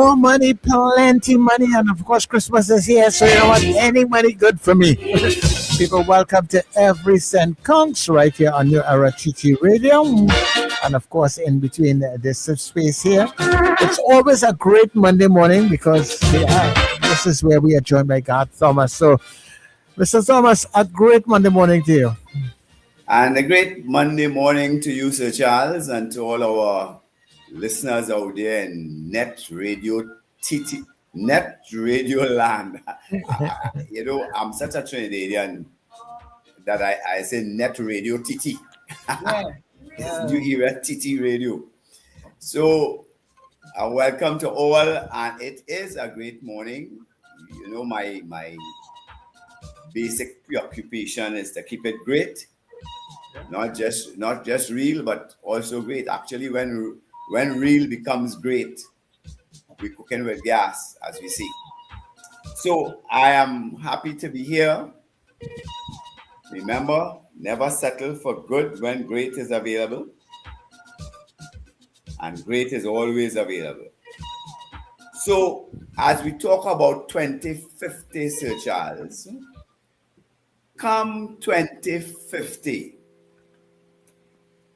more money, plenty money, and of course Christmas is here, so you know what? Any money good for me. People, welcome to Every Cent Counts right here on New Era TT Radio. And of course, in between this space here, it's always a great Monday morning because this is where we are joined by Garth Thomas. So, Mr. Thomas, a great Monday morning to you. And a great Monday morning to you, Sir Charles, and to all our listeners out there in NETT Radio TT, NETT Radio land. I'm such a Trinidadian that I say NETT Radio TT. New Era TT Radio. So, welcome to all, and it is a great morning. You know, my basic preoccupation is to keep it great. Not just real, but also great. Actually, when real becomes great, we're cooking with gas, as we see. So I am happy to be here. Remember, never settle for good when great is available. And great is always available. So as we talk about 2050, Sir Charles, come 2050,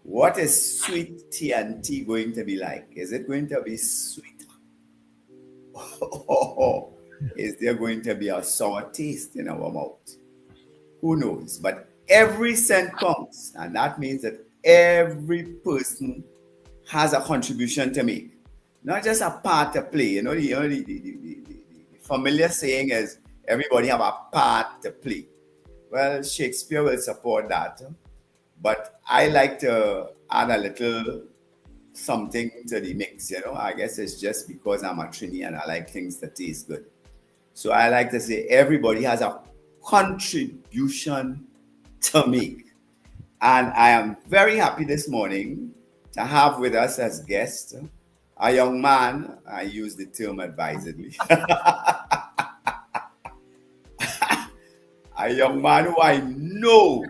what is sweet TNT going to be like? Is it going to be sweet? Or is there going to be a sour taste in our mouth? Who knows? But every cent counts, and that means that every person has a contribution to make, not just a part to play. The familiar saying is everybody have a part to play. Well, Shakespeare will support that. But I like to add a little something to the mix, I guess it's just because I'm a Trini and I like things that taste good. So I like to say everybody has a contribution to make. And I am very happy this morning to have with us as guest a young man. I use the term advisedly. A young man who I know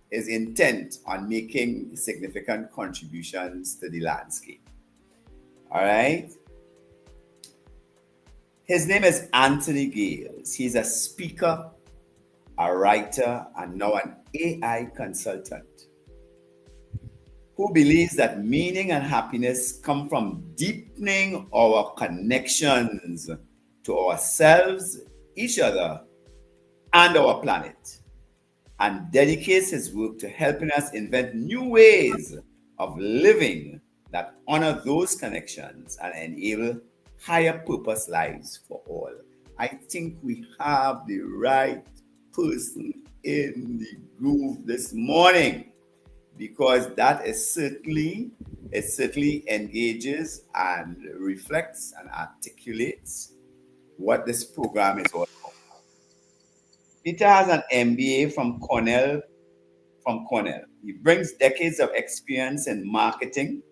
is intent on making significant contributions to the landscape. All right. His name is Anthony Gales. He's a speaker, a writer, and now an AI consultant who believes that meaning and happiness come from deepening our connections to ourselves, each other, and our planet, and dedicates his work to helping us invent new ways of living that honor those connections and enable higher purpose lives for all. I think we have the right person in the groove this morning, because that is certainly engages and reflects and articulates what this program is all about. Peter has an MBA from Cornell. He brings decades of experience in marketing,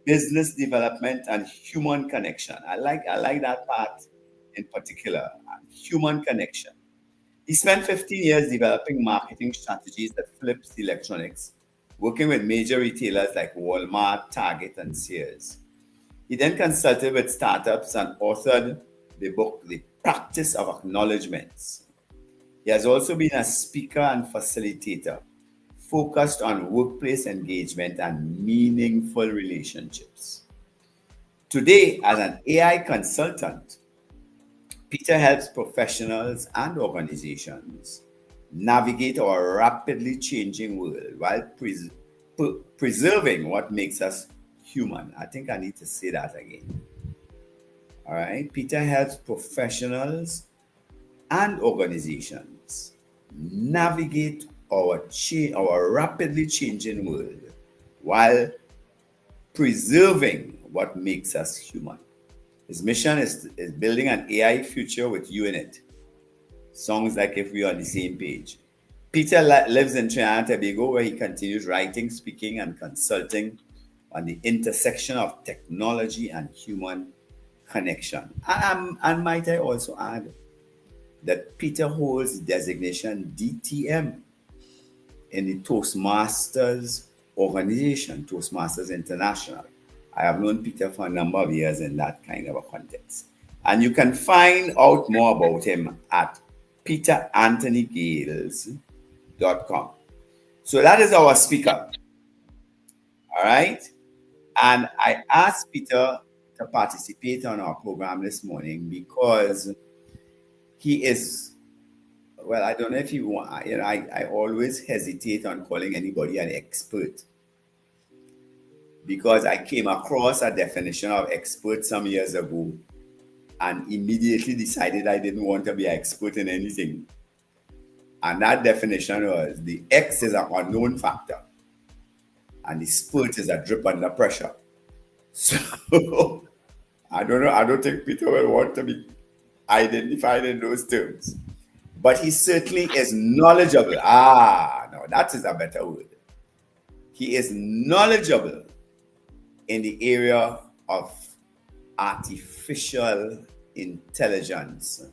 business development, and human connection. I like that part in particular, human connection. He spent 15 years developing marketing strategies that flips electronics, working with major retailers like Walmart, Target, and Sears. He then consulted with startups and authored the book, The Practice of Acknowledgements. He has also been a speaker and facilitator focused on workplace engagement and meaningful relationships. Today, as an AI consultant, Peter helps professionals and organizations navigate our rapidly changing world while preserving what makes us human. I think I need to say that again. All right. Peter helps professionals and organizations navigate our rapidly changing world while preserving what makes us human. His mission is building an AI future with you in it. Sounds like if we are on the same page. Peter lives in Trinidad and Tobago, where he continues writing, speaking, and consulting on the intersection of technology and human connection. And might I also add that Peter holds the designation DTM in the Toastmasters organization, Toastmasters International. I have known Peter for a number of years in that kind of a context. And you can find out more about him at peteranthonygales.com. So that is our speaker. All right. And I asked Peter to participate on our program this morning because he is, well, I don't know if you want, I always hesitate on calling anybody an expert because I came across a definition of expert some years ago and immediately decided I didn't want to be an expert in anything. And that definition was the X is an unknown factor and the spurt is a drip under pressure. So I don't know. I don't think Peter will want to be identified in those terms. But he certainly is knowledgeable. No, that is a better word. He is knowledgeable in the area of artificial intelligence,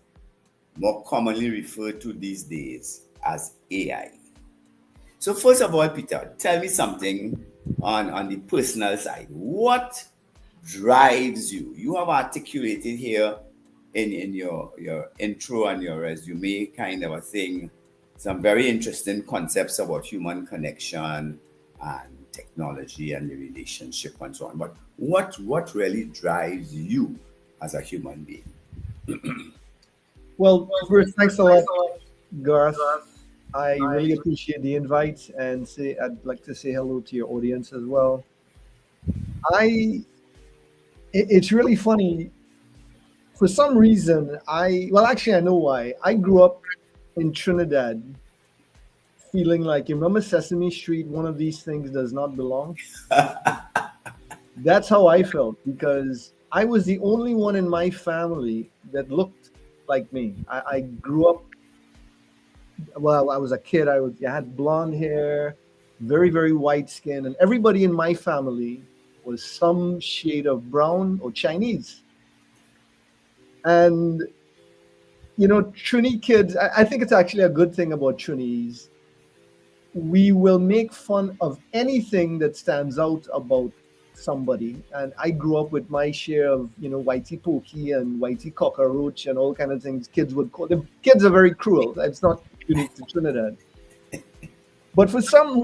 more commonly referred to these days as AI. So first of all, Peter, tell me something on the personal side. What drives you? You have articulated here in your intro and your resume kind of a thing, some very interesting concepts about human connection and technology and the relationship and so on. But what really drives you as a human being? Well, first, thanks a lot, Garth. I really appreciate the invite, and I'd like to say hello to your audience as well. It's really funny. For some reason, I know why. I grew up in Trinidad feeling like, you remember Sesame Street, one of these things does not belong? That's how I felt, because I was the only one in my family that looked like me. I grew up, well, I was a kid. I had blonde hair, very, very white skin, and everybody in my family was some shade of brown or Chinese. And, Trini kids, I think it's actually a good thing about Trinis. We will make fun of anything that stands out about somebody. And I grew up with my share of, whitey pokey and whitey cockroach and all kind of things kids would call them. Kids are very cruel. It's not unique to Trinidad. But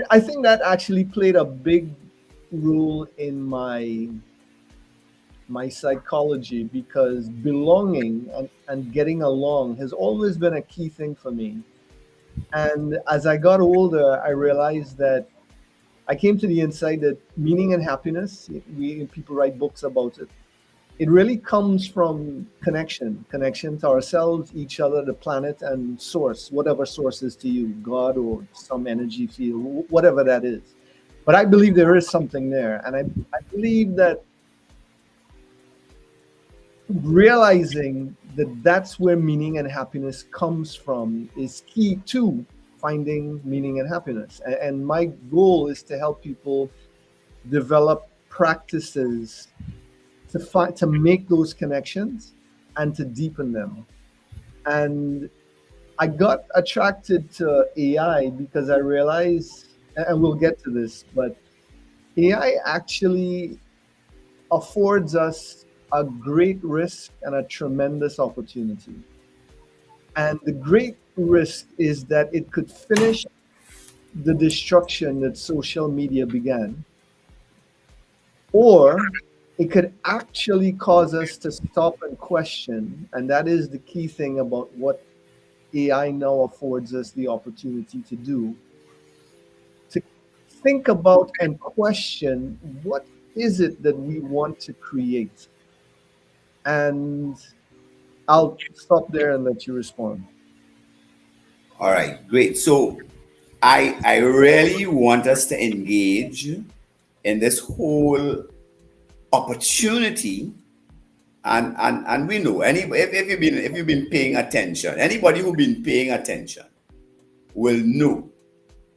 I think that actually played a big role in my psychology, because belonging and getting along has always been a key thing for me. And as I got older, I realized that I came to the insight that meaning and happiness, people write books about it. It really comes from connection to ourselves, each other, the planet, and source, whatever source is to you, God or some energy field, whatever that is. But I believe there is something there. And I believe that realizing that that's where meaning and happiness comes from is key to finding meaning and happiness. And my goal is to help people develop practices to make those connections and to deepen them. And I got attracted to AI because I realized, and we'll get to this, but AI actually affords us a great risk and a tremendous opportunity. And the great risk is that it could finish the destruction that social media began, or it could actually cause us to stop and question. And that is the key thing about what AI now affords us the opportunity to do, to think about and question, what is it that we want to create? And I'll stop there and let you respond. All right, great. So I really want us to engage in this whole opportunity, and we know if you've been paying attention, anybody who's been paying attention will know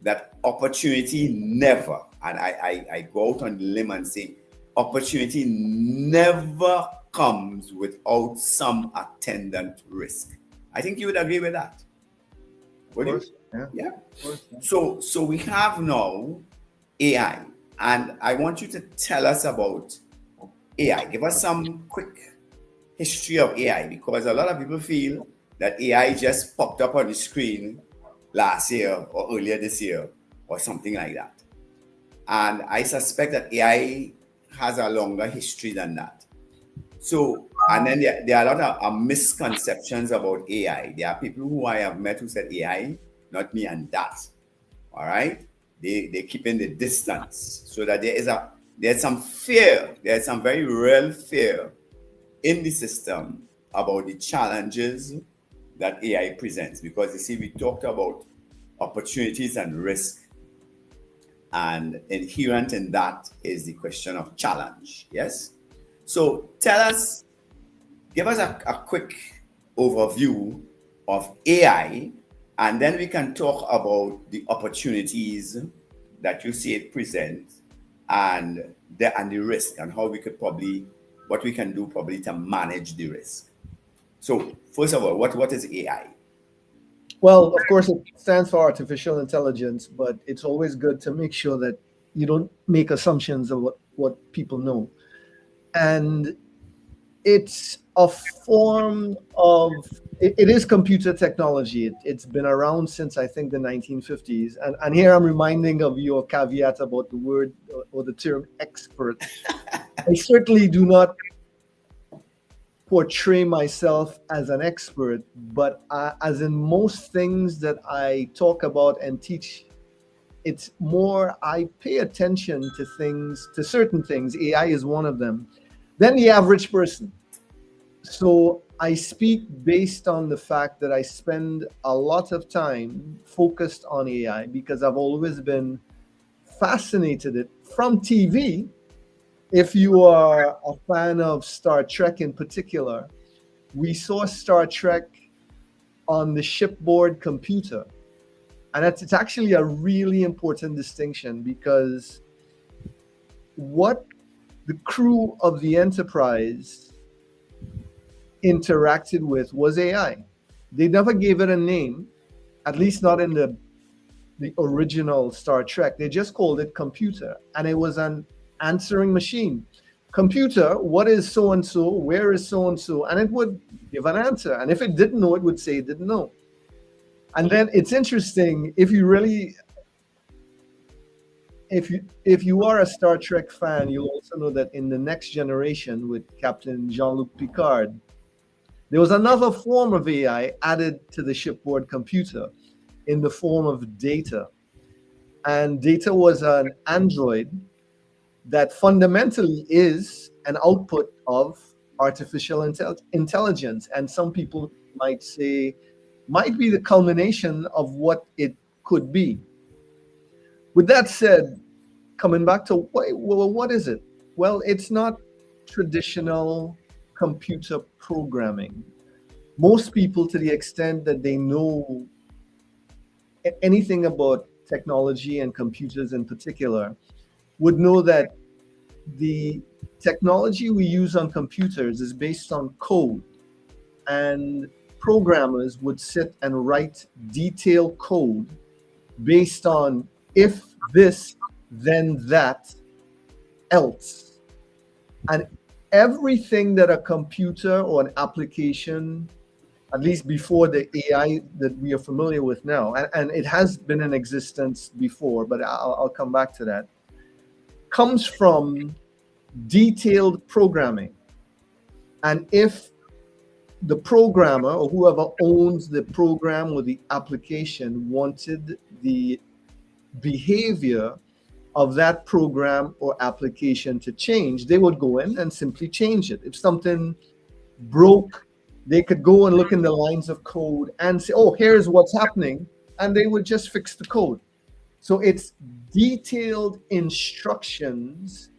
that opportunity never, and I go out on the limb and say, opportunity never comes without some attendant risk. I think you would agree with that. Would you? Yeah. So we have now AI, and I want you to tell us about AI. Give us some quick history of AI, because a lot of people feel that AI just popped up on the screen last year or earlier this year or something like that. And I suspect that AI has a longer history than that. So, and then there are a lot of misconceptions about AI. There are people who I have met who said AI, not me, and that. All right, they keep in the distance, so that there's some fear. There's some very real fear in the system about the challenges that AI presents. Because you see, we talked about opportunities and risk, and inherent in that is the question of challenge. Yes. So give us a quick overview of AI, and then we can talk about the opportunities that you see it presents, and the risk, and how we could what we can do to manage the risk. So first of all, what is AI? Well, of course, it stands for artificial intelligence, but it's always good to make sure that you don't make assumptions of what people know. And it's a form of, it is computer technology. It's been around since, I think, the 1950s. And here I'm reminding of your caveat about the word or the term expert. I certainly do not portray myself as an expert, but as in most things that I talk about and teach, it's more I pay attention to things, to certain things. AI is one of them. Then the average person. So I speak based on the fact that I spend a lot of time focused on AI because I've always been fascinated from TV. If you are a fan of Star Trek in particular, we saw Star Trek on the shipboard computer. And it's actually a really important distinction, because what the crew of the Enterprise interacted with was AI. They never gave it a name, at least not in the original Star Trek. They just called it computer, and it was an answering machine. Computer, what is so and so? Where is so and so? And it would give an answer. And if it didn't know, it would say it didn't know. And then it's interesting, if you really, if you are a Star Trek fan, you'll also know that in The Next Generation with Captain Jean-Luc Picard, there was another form of AI added to the shipboard computer in the form of Data. And Data was an android that fundamentally is an output of artificial intelligence. And some people might say, might be the culmination of what it could be. With that said, coming back to what is it? Well, it's not traditional computer programming. Most people, to the extent that they know anything about technology and computers in particular, would know that the technology we use on computers is based on code, and programmers would sit and write detailed code based on if this, then that, else. And everything that a computer or an application, at least before the AI that we are familiar with now, and it has been in existence before, but I'll come back to that, comes from detailed programming. And if the programmer or whoever owns the program or the application wanted the behavior of that program or application to change, they would go in and simply change it. If something broke, they could go and look in the lines of code and say, oh, here's what's happening, and they would just fix the code. So it's detailed instructions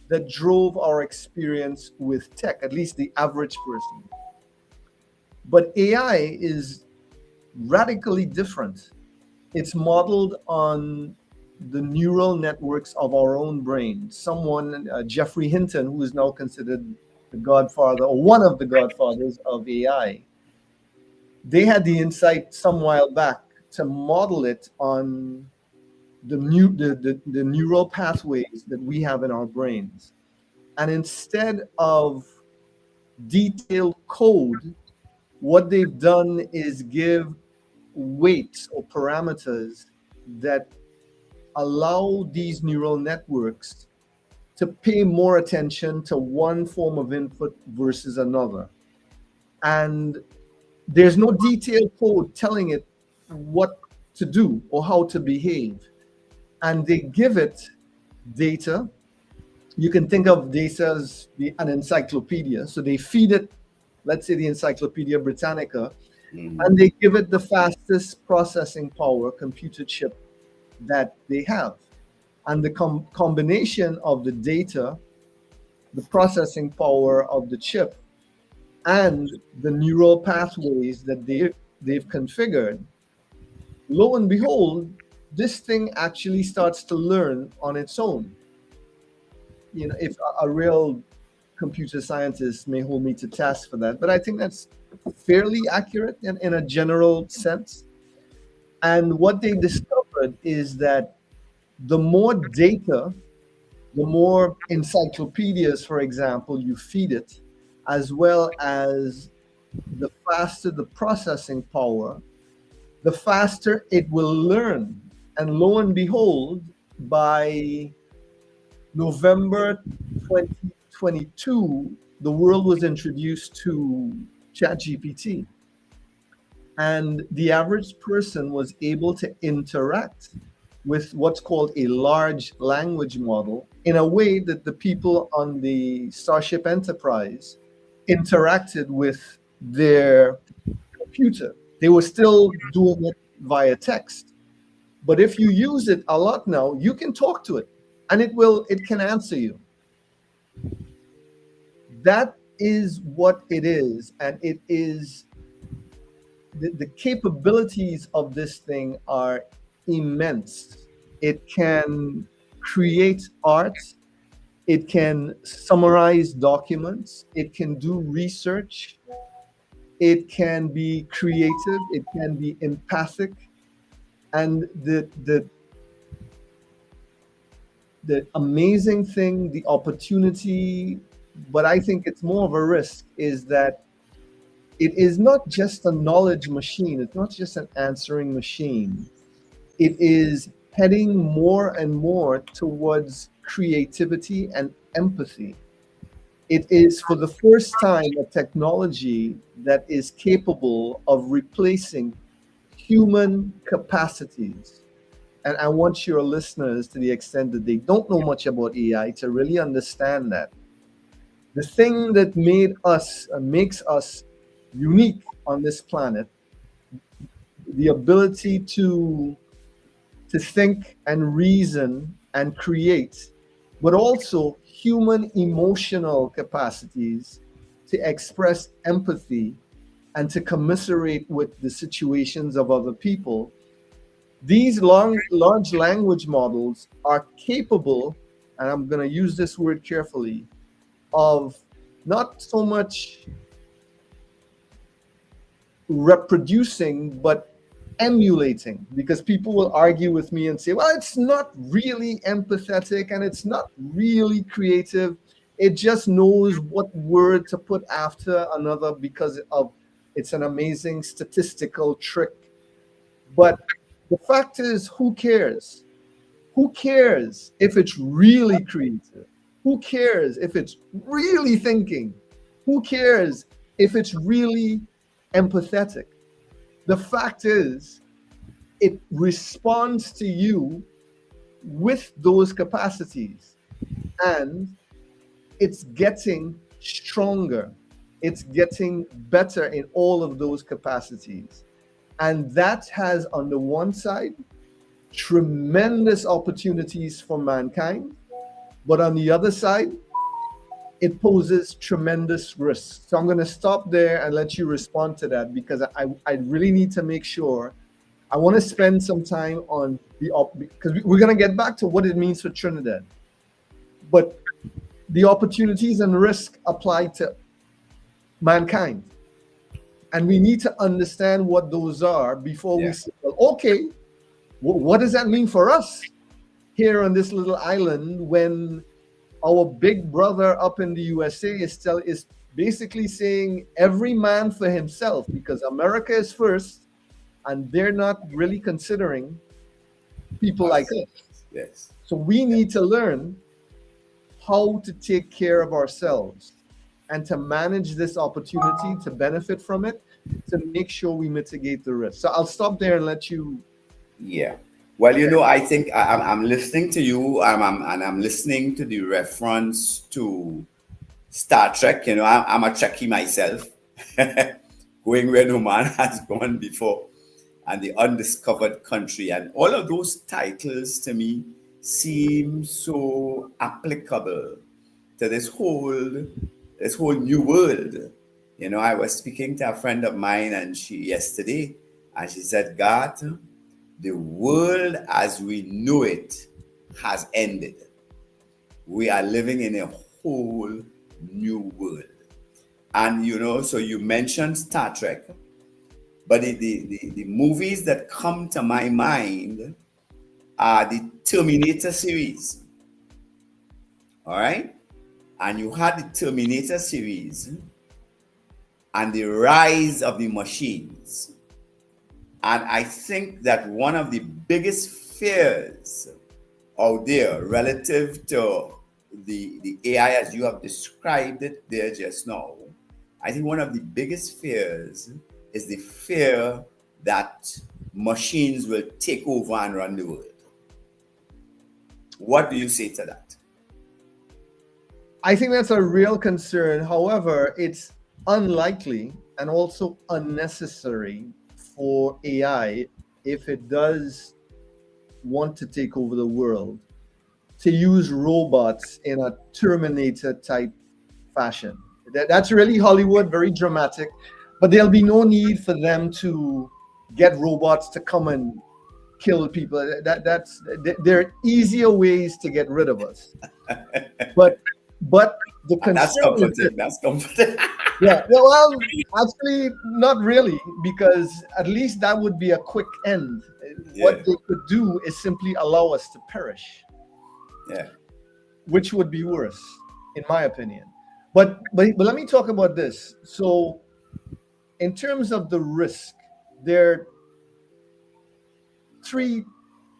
that drove our experience with tech, at least the average person. But AI is radically different. It's modeled on the neural networks of our own brain. Someone, Geoffrey Hinton, who is now considered the godfather or one of the godfathers of AI, they had the insight some while back to model it on the neural pathways that we have in our brains. And instead of detailed code, what they've done is give weights or parameters that allow these neural networks to pay more attention to one form of input versus another. And there's no detailed code telling it what to do or how to behave. And they give it data. You can think of data as an encyclopedia. So they feed it, let's say, the Encyclopedia Britannica, and they give it the fastest processing power computer chip that they have. And the combination of the data, the processing power of the chip, and the neural pathways that they've configured, lo and behold, this thing actually starts to learn on its own. You know, if a real computer scientist may hold me to task for that, but I think that's fairly accurate in a general sense. And what they discovered is that the more data, the more encyclopedias, for example, you feed it, as well as the faster the processing power, the faster it will learn. And lo and behold, by November 2022, the world was introduced to ChatGPT. And the average person was able to interact with what's called a large language model in a way that the people on the Starship Enterprise interacted with their computer. They were still doing it via text. But if you use it a lot now, you can talk to it and it can answer you. That is what it is. And it is the capabilities of this thing are immense. It can create art. It can summarize documents. It can do research. It can be creative. It can be empathic. And the amazing thing, the opportunity, but I think it's more of a risk, is that it is not just a knowledge machine. It's not just an answering machine. It is heading more and more towards creativity and empathy. It is for the first time a technology that is capable of replacing human capacities. And I want your listeners, to the extent that they don't know much about AI, to really understand that. The thing that made us and makes us unique on this planet, the ability to think and reason and create, but also human emotional capacities to express empathy and to commiserate with the situations of other people. These large language models are capable, and I'm going to use this word carefully, of not so much reproducing, but emulating, because people will argue with me and say, well, it's not really empathetic and it's not really creative. It just knows what word to put after another because of it's an amazing statistical trick. But the fact is, who cares? Who cares if it's really creative? Who cares if it's really thinking? Who cares if it's really empathetic? The fact is, it responds to you with those capacities, and it's getting stronger. It's getting better in all of those capacities. And that has, on the one side, tremendous opportunities for mankind, but on the other side, it poses tremendous risks. So I'm going to stop there and let you respond to that, because I really need to make sure. I want to spend some time on because we're going to get back to what it means for Trinidad. But the opportunities and risk apply to mankind. And we need to understand what those are before we say, well, okay, what does that mean for us here on this little island when our big brother up in the USA is basically saying every man for himself, because America is first, and they're not really considering people like us. Yes. So we need to learn how to take care of ourselves and to manage this opportunity, to benefit from it, to make sure we mitigate the risk. So I'll stop there and let you. Yeah. Well, I think I'm listening to you, and I'm listening to the reference to Star Trek. I'm a Trekkie myself, going where no man has gone before, and the undiscovered country, and all of those titles to me seem so applicable to this whole new world. I was speaking to a friend of mine and yesterday, and she said, "Garth, the world as we know it has ended. We are living in a whole new world." And so you mentioned Star Trek, but the movies that come to my mind are the Terminator series. All right? And you had the Terminator series and the rise of the machines. And I think that one of the biggest fears out there relative to the AI as you have described it there just now, I think one of the biggest fears is the fear that machines will take over and run the world. What do you say to that? I think that's a real concern. However, it's unlikely and also unnecessary for AI, if it does want to take over the world, to use robots in a Terminator type fashion. That's really Hollywood, very dramatic, but there'll be no need for them to get robots to come and kill people. There are easier ways to get rid of us. But the concern That's comforting. That's comforting. Yeah, well, actually, not really, because at least that would be a quick end. Yeah. What they could do is simply allow us to perish. Yeah. Which would be worse, in my opinion. But let me talk about this. So, in terms of the risk, there are three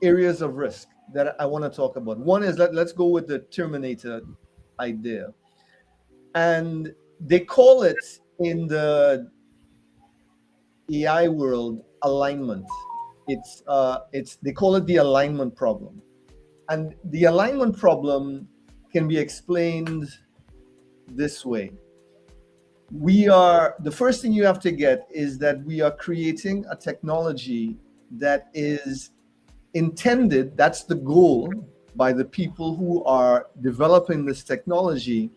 areas of risk that I want to talk about. One is let's go with the Terminator idea, and they call it in the AI world alignment. It's they call it the alignment problem, and the alignment problem can be explained this way. The first thing you have to get is that we are creating a technology that is intended, that's the goal by the people who are developing this technology,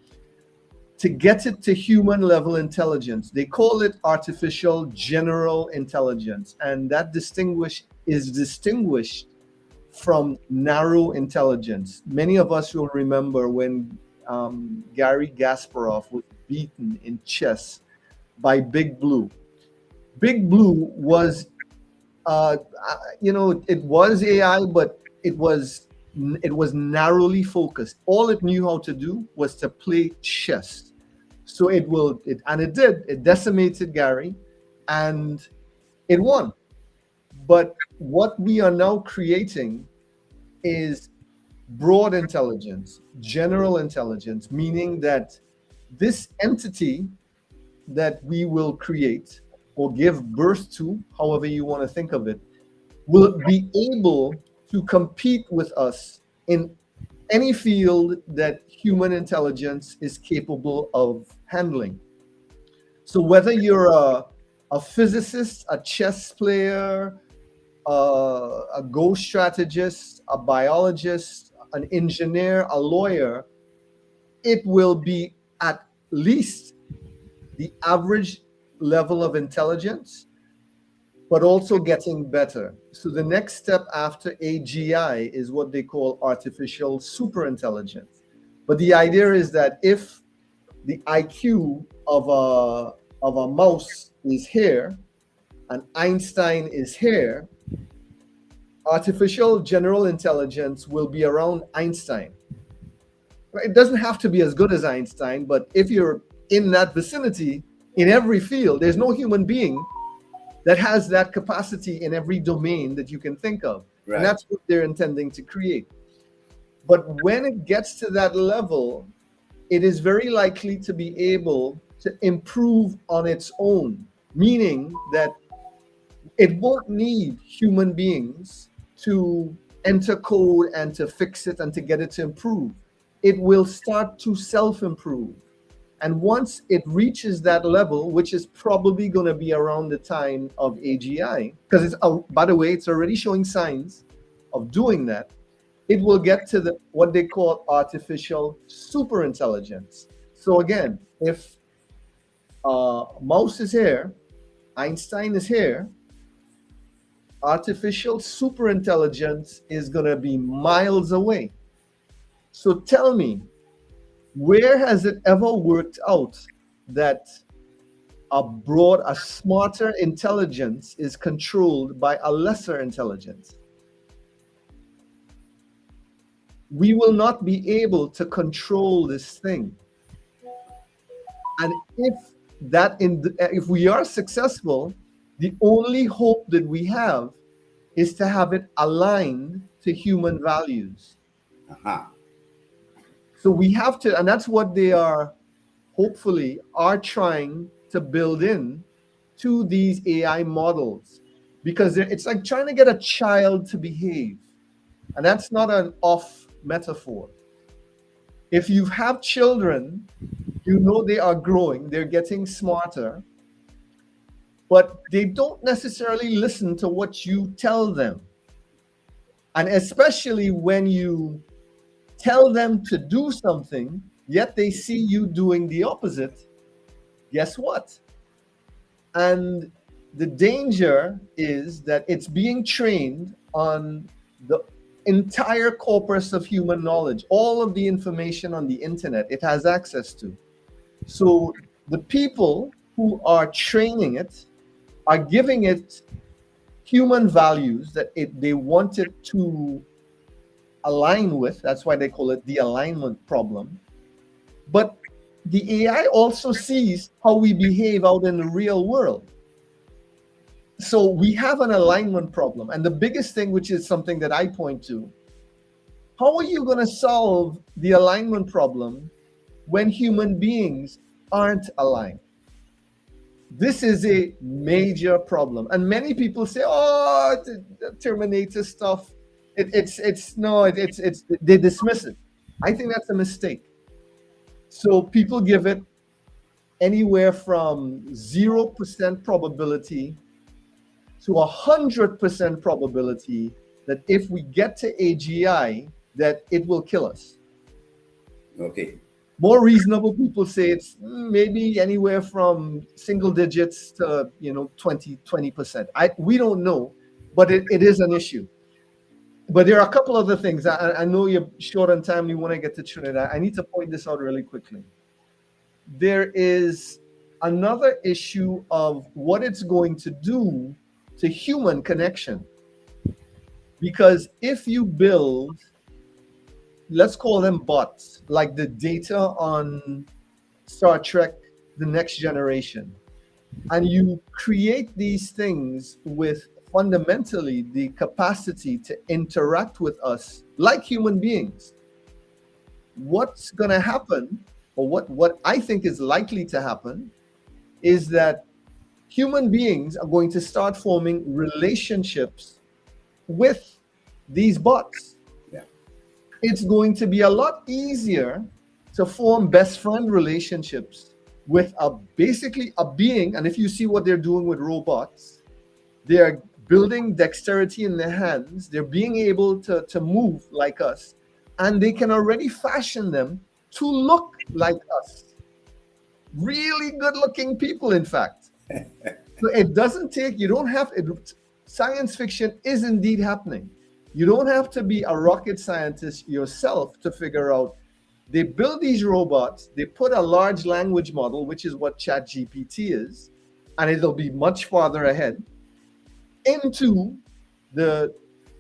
to get it to human level intelligence. They call it artificial general intelligence, and that is distinguished from narrow intelligence. Many of us will remember when Gary Kasparov was beaten in chess by Big Blue. Big Blue was, it was AI, but it was narrowly focused. All it knew how to do was to play chess. So it decimated Gary, and it won. But what we are now creating is broad intelligence, general intelligence, meaning that this entity that we will create or give birth to, however you want to think of it, will be able to compete with us in any field that human intelligence is capable of handling. So whether you're a physicist, a chess player, a Go strategist, a biologist, an engineer, a lawyer, it will be at least the average level of intelligence, but also getting better. So the next step after AGI is what they call artificial superintelligence. But the idea is that if the IQ of a mouse is here and Einstein is here, artificial general intelligence will be around Einstein. It doesn't have to be as good as Einstein, but if you're in that vicinity in every field, there's no human being that has that capacity in every domain that you can think of. Right. And that's what they're intending to create. But when it gets to that level, it is very likely to be able to improve on its own, meaning that it won't need human beings to enter code and to fix it and to get it to improve. It will start to self-improve. And once it reaches that level, which is probably going to be around the time of AGI, because it's, by the way, it's already showing signs of doing that, it will get to the what they call artificial superintelligence. So again, if Mouse is here, Einstein is here, artificial superintelligence is going to be miles away. So tell me, where has it ever worked out that a smarter intelligence is controlled by a lesser intelligence? We will not be able to control this thing. And if we are successful, the only hope that we have is to have it aligned to human values. Uh-huh. So we have to, and that's what they are hopefully are trying to build in to these AI models, because it's like trying to get a child to behave. And that's not an off metaphor. If you have children, you know they are growing, they're getting smarter, but they don't necessarily listen to what you tell them. And especially when you tell them to do something, yet they see you doing the opposite, guess what? And the danger is that it's being trained on the entire corpus of human knowledge, all of the information on the internet it has access to. So the people who are training it are giving it human values that they want it to align with. That's why they call it the alignment problem. But the AI also sees how we behave out in the real world. So we have an alignment problem. And the biggest thing, which is something that I point to, how are you going to solve the alignment problem when human beings aren't aligned? This is a major problem. And many people say, oh, the Terminator stuff, they dismiss it. I think that's a mistake. So people give it anywhere from 0% probability to 100% probability that if we get to AGI, that it will kill us. Okay. More reasonable people say it's maybe anywhere from single digits to 20%. We don't know, but it is an issue. But there are a couple other things. I know you're short on time. You want to get to Trinidad. I need to point this out really quickly. There is another issue of what it's going to do to human connection. Because if you build, let's call them bots, like the data on Star Trek, The Next Generation, and you create these things with fundamentally the capacity to interact with us like human beings, what's going to happen, or what I think is likely to happen, is that human beings are going to start forming relationships with these bots. Yeah. It's going to be a lot easier to form best friend relationships with basically a being. And if you see what they're doing with robots, they're building dexterity in their hands. They're being able to move like us, and they can already fashion them to look like us. Really good looking people, in fact. So it doesn't take, you don't have, science fiction is indeed happening. You don't have to be a rocket scientist yourself to figure out. They build these robots, they put a large language model, which is what ChatGPT is, and it'll be much farther ahead, into the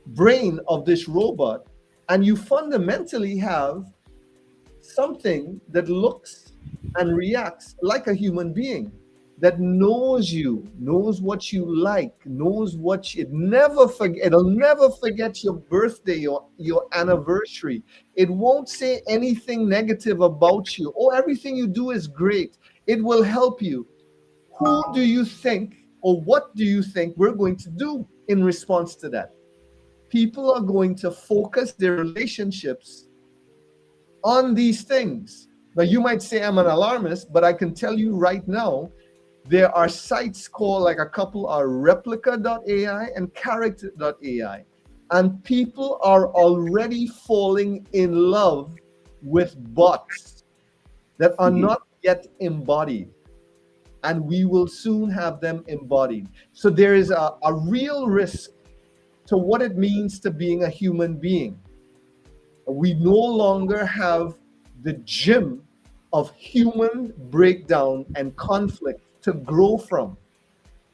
brain of this robot, and you fundamentally have something that looks and reacts like a human being, that knows you, knows what you like, knows what it never forget. It'll never forget your birthday, your anniversary. It won't say anything negative about you. Oh, everything you do is great. It will help you. Who do you think, or what do you think we're going to do in response to that? People are going to focus their relationships on these things. Now, you might say I'm an alarmist, but I can tell you right now, there are sites called, like a couple are replica.ai and character.ai. And people are already falling in love with bots that are not yet embodied. And we will soon have them embodied. So there is a real risk to what it means to being a human being. We no longer have the gym of human breakdown and conflict to grow from.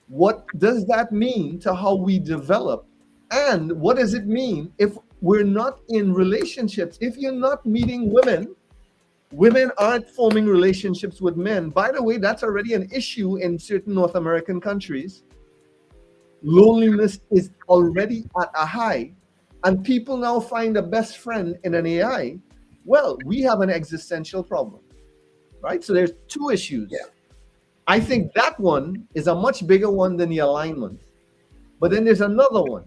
What does that mean to how we develop? And what does it mean if we're not in relationships? If you're not meeting women, women aren't forming relationships with men. By the way, that's already an issue in certain North American countries. Loneliness is already at a high, and people now find a best friend in an AI. Well, we have an existential problem, right? So there's two issues. Yeah. I think that one is a much bigger one than the alignment. But then there's another one.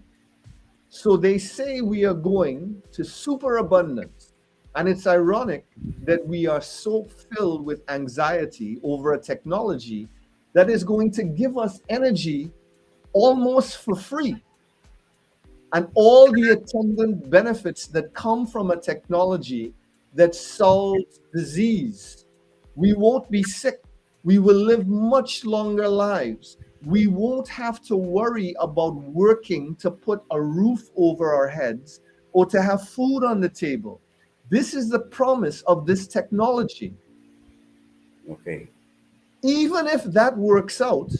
So they say we are going to superabundance. And it's ironic that we are so filled with anxiety over a technology that is going to give us energy almost for free. And all the attendant benefits that come from a technology that solves disease. We won't be sick. We will live much longer lives. We won't have to worry about working to put a roof over our heads or to have food on the table. This is the promise of this technology. Okay. Even if that works out,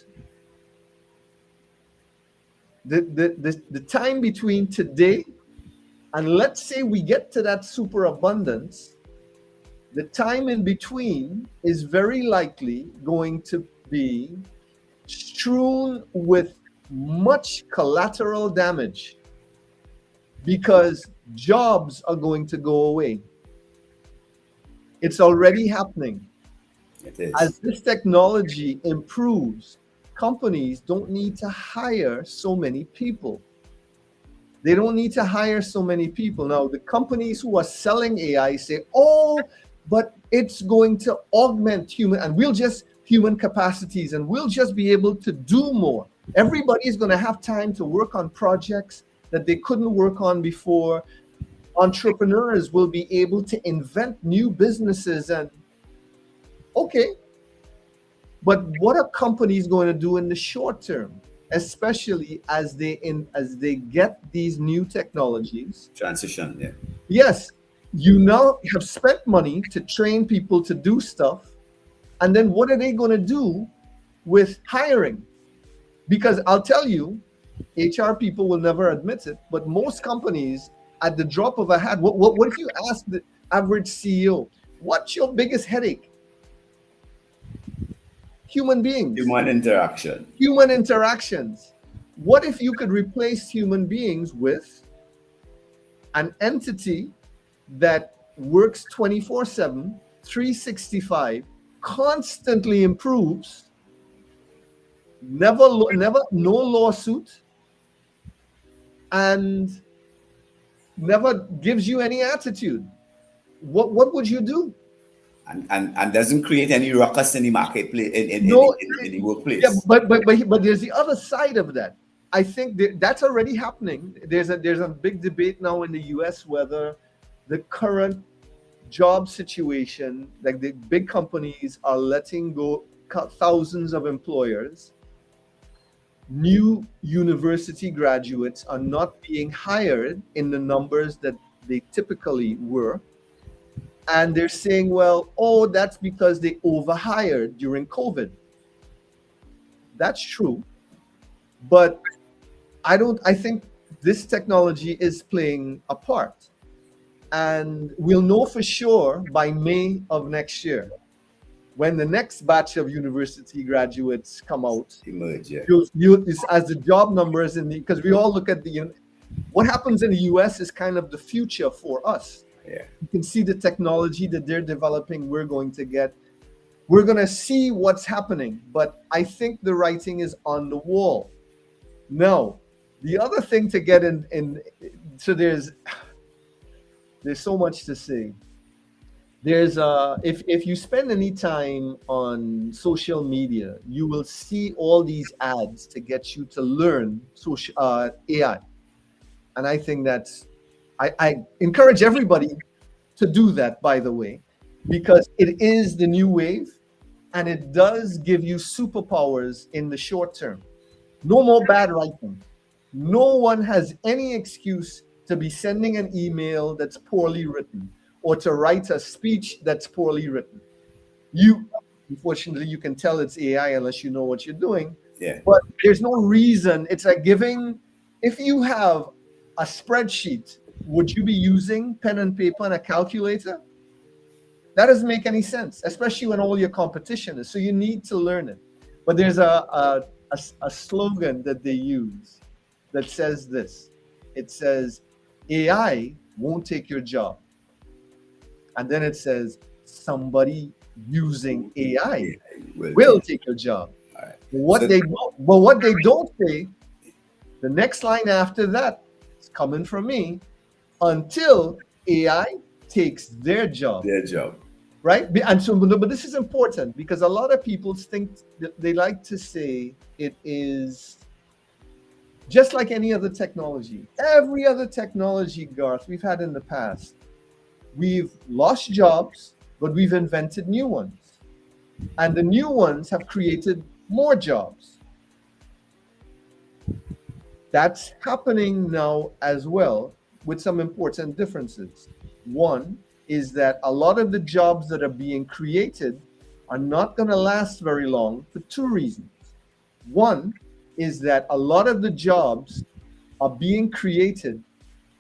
the time between today and let's say we get to that superabundance, the time in between is very likely going to be strewn with much collateral damage because jobs are going to go away. It's already happening. It is. As this technology improves, companies don't need to hire so many people. They don't need to hire so many people. Now, the companies who are selling AI say, oh, but it's going to augment human capacities, and we'll just be able to do more. Everybody's going to have time to work on projects that they couldn't work on before. Entrepreneurs will be able to invent new businesses. And okay, but what are companies going to do in the short term, especially as they get these new technologies? Transition, yeah. Yes, you now have spent money to train people to do stuff, and then what are they going to do with hiring? Because I'll tell you, HR people will never admit it, but most companies, at the drop of a hat, what if you ask the average CEO, what's your biggest headache? Human beings. Human interaction. Human interactions. What if you could replace human beings with an entity that works 24/7, 365, constantly improves, never no lawsuit, and never gives you any attitude? What would you do? And doesn't create any ruckus in the marketplace, in the workplace. Yeah, but there's the other side of that. I think that's already happening. There's a big debate now in the US whether the current job situation, like the big companies are letting go thousands of employers. New university graduates are not being hired in the numbers that they typically were. And they're saying, well, oh, that's because they overhired during COVID. That's true. But I think this technology is playing a part. And we'll know for sure by May of next year, when the next batch of university graduates come out. Emerge, yeah. As the job numbers because we all look at what happens in the US is kind of the future for us. Yeah. You can see the technology that they're developing. We're going to see what's happening, but I think the writing is on the wall. Now, the other thing to get in so there's so much to say. There's if you spend any time on social media, you will see all these ads to get you to learn AI. And I think I encourage everybody to do that, by the way, because it is the new wave and it does give you superpowers in the short term. No more bad writing. No one has any excuse to be sending an email that's poorly written or to write a speech that's poorly written. Unfortunately, you can tell it's AI unless you know what you're doing. Yeah. But there's no reason. It's like if you have a spreadsheet, would you be using pen and paper and a calculator? That doesn't make any sense, especially when all your competition is. So you need to learn it. But there's a slogan that they use that says this. It says, AI won't take your job. And then it says, somebody using AI will take your job. Right. What they don't say, the next line after that is coming from me, until AI takes their job. Right? And so, but this is important because a lot of people think that they like to say it is just like any other technology. Every other technology, Garth, we've had in the past. We've lost jobs, but we've invented new ones. And the new ones have created more jobs. That's happening now as well, with some important differences. One is that a lot of the jobs that are being created are not going to last very long for two reasons. One is that a lot of the jobs are being created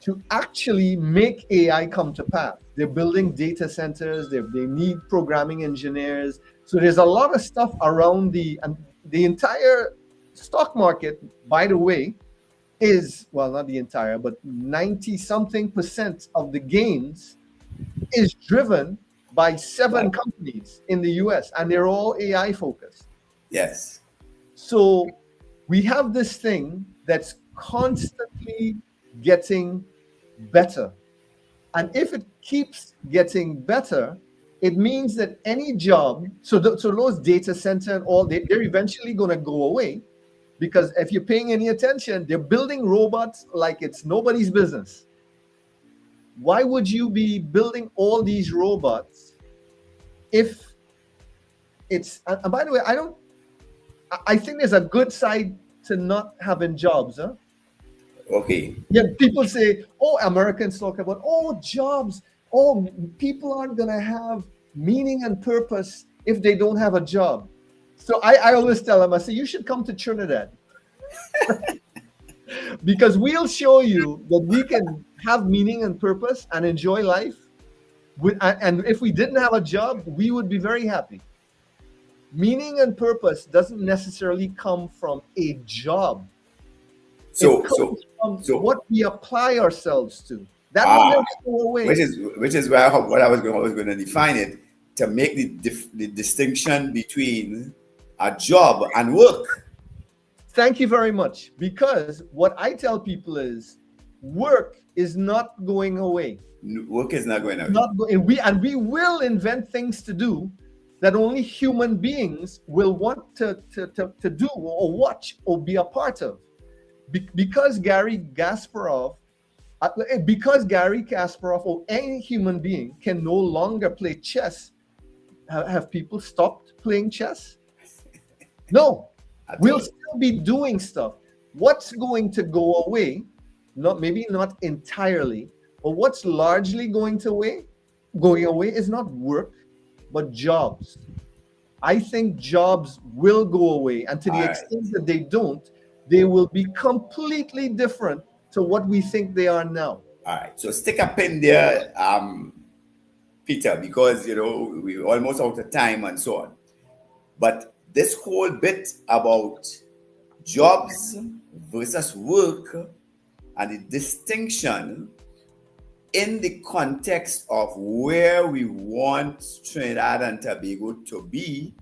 to actually make AI come to pass. They're building data centers, they need programming engineers. So there's a lot of stuff around the entire stock market, by the way, is, well, not the entire, but 90-something% of the gains is driven by 7 companies in the US, and they're all AI focused. Yes. So we have this thing that's constantly getting better. And if it keeps getting better, it means that any job, so those data center and all, they're eventually going to go away, because if you're paying any attention, they're building robots like it's nobody's business. Why would you be building all these robots if it's, and by the way, I think there's a good side to not having jobs, huh? Okay. Yeah, people say, oh, Americans talk about, oh, jobs. Oh, people aren't going to have meaning and purpose if they don't have a job. So I always tell them, I say, you should come to Trinidad. Because we'll show you that we can have meaning and purpose and enjoy life. And if we didn't have a job, we would be very happy. Meaning and purpose doesn't necessarily come from a job. So what we apply ourselves to. That will never go away. Which is where what I was going to define it, to make the distinction between a job and work. Thank you very much. Because what I tell people is, work is not going away. Work is not going away. We will invent things to do that only human beings will want to do or watch or be a part of. Because Gary Kasparov or any human being can no longer play chess, have people stopped playing chess? No, we'll still be doing stuff. What's going to go away, maybe not entirely, but what's largely going away is not work, but jobs. I think jobs will go away, and to the extent that they will be completely different to what we think they are now. All right. So stick a pin there, Peter, because we're almost out of time and so on. But this whole bit about jobs versus work and the distinction in the context of where we want Trinidad and Tobago to be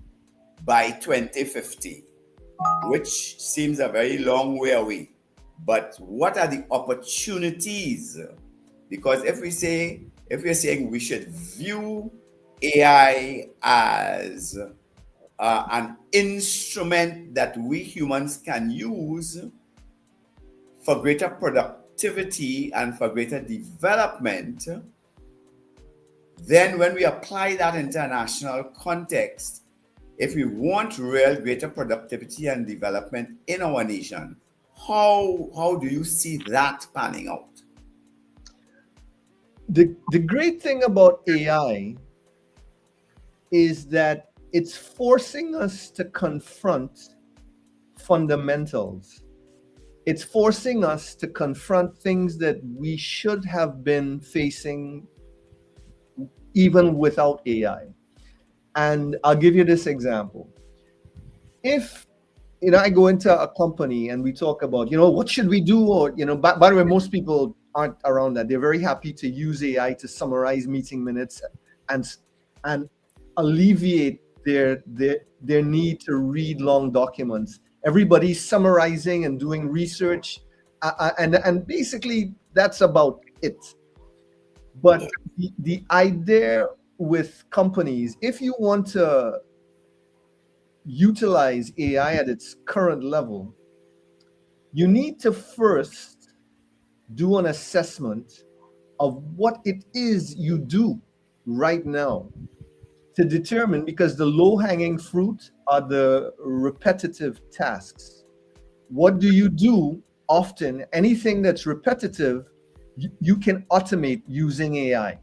by 2050, which seems a very long way away. But what are the opportunities? Because if we're saying we should view AI as an instrument that we humans can use for greater productivity and for greater development, then when we apply that international context, if we want real greater productivity and development in our nation, how do you see that panning out? The great thing about AI is that it's forcing us to confront fundamentals. It's forcing us to confront things that we should have been facing even without AI. And I'll give you this example. If I go into a company and we talk about, what should we do? Or, by the way, most people aren't around that. They're very happy to use AI to summarize meeting minutes and alleviate their need to read long documents. Everybody's summarizing and doing research, and basically that's about it. But the idea with companies, if you want to utilize AI at its current level, you need to first do an assessment of what it is you do right now to determine, because the low-hanging fruit are the repetitive tasks. What do you do often? Anything that's repetitive, you can automate using AI.